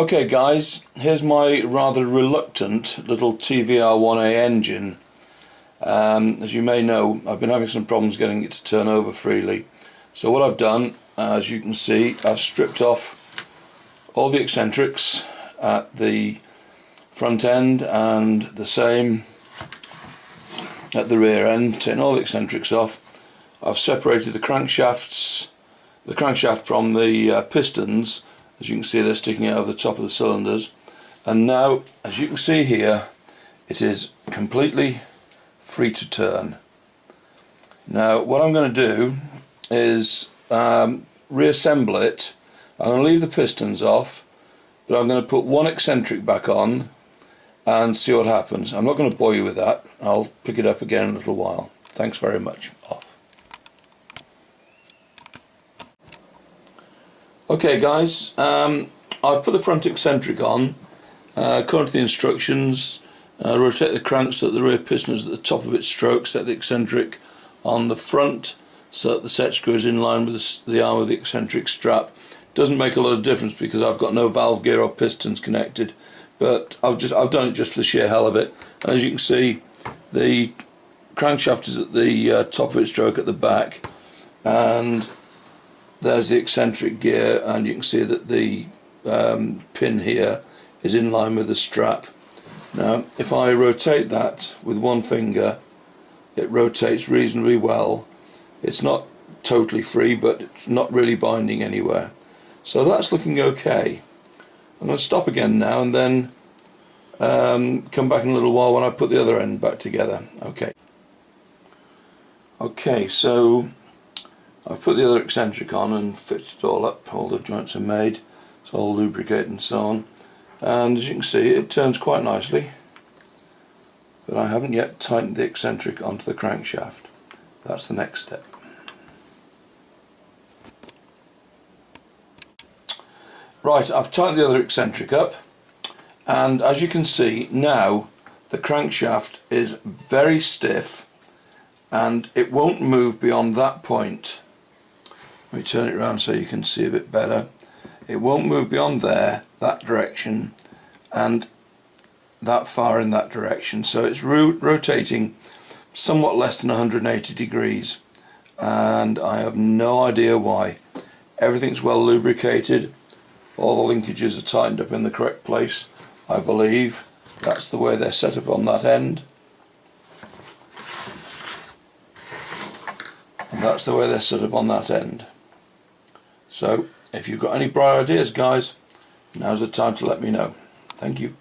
Okay guys, here's my rather reluctant little TVR1a engine. As you may know, I've been having some problems getting it to turn over freely. So what I've done, as you can see, I've stripped off all the eccentrics at the front end and the same at the rear end, taking all the eccentrics off. I've separated the crankshaft from the pistons. As you can see, they're sticking out of the top of the cylinders, and now, as you can see here, it is completely free to turn. Now what I'm going to do is reassemble it. I'm going to leave the pistons off, but I'm going to put one eccentric back on and see what happens. I'm not going to bore you with that. I'll pick it up again in a little while. Thanks very much. Off. Okay guys, I've put the front eccentric on. According to the instructions, rotate the crank so that the rear piston is at the top of its stroke, set the eccentric on the front so that the set screw is in line with the arm of the eccentric strap. Doesn't make a lot of difference because I've got no valve gear or pistons connected, but I've done it just for the sheer hell of it. And as you can see, the crankshaft is at the top of its stroke at the back, and there's the eccentric gear, and you can see that the pin here is in line with the strap. Now if I rotate that with one finger, it rotates reasonably well. It's not totally free, but it's not really binding anywhere, so that's looking okay. I'm going to stop again now and then come back in a little while when I put the other end back together. Okay, so I've put the other eccentric on and fixed it all up. All the joints are made, it's all lubricated and so on, and as you can see, it turns quite nicely, but I haven't yet tightened the eccentric onto the crankshaft. That's the next step. Right, I've tightened the other eccentric up, and as you can see now, the crankshaft is very stiff and it won't move beyond that point. Let me turn it around so you can see a bit better. It won't move beyond there, that direction, and that far in that direction. So it's rotating somewhat less than 180 degrees, and I have no idea why. Everything's well lubricated, all the linkages are tightened up in the correct place, I believe. That's the way they're set up on that end. And that's the way they're set up on that end. So if you've got any bright ideas guys, now's the time to let me know. Thank you.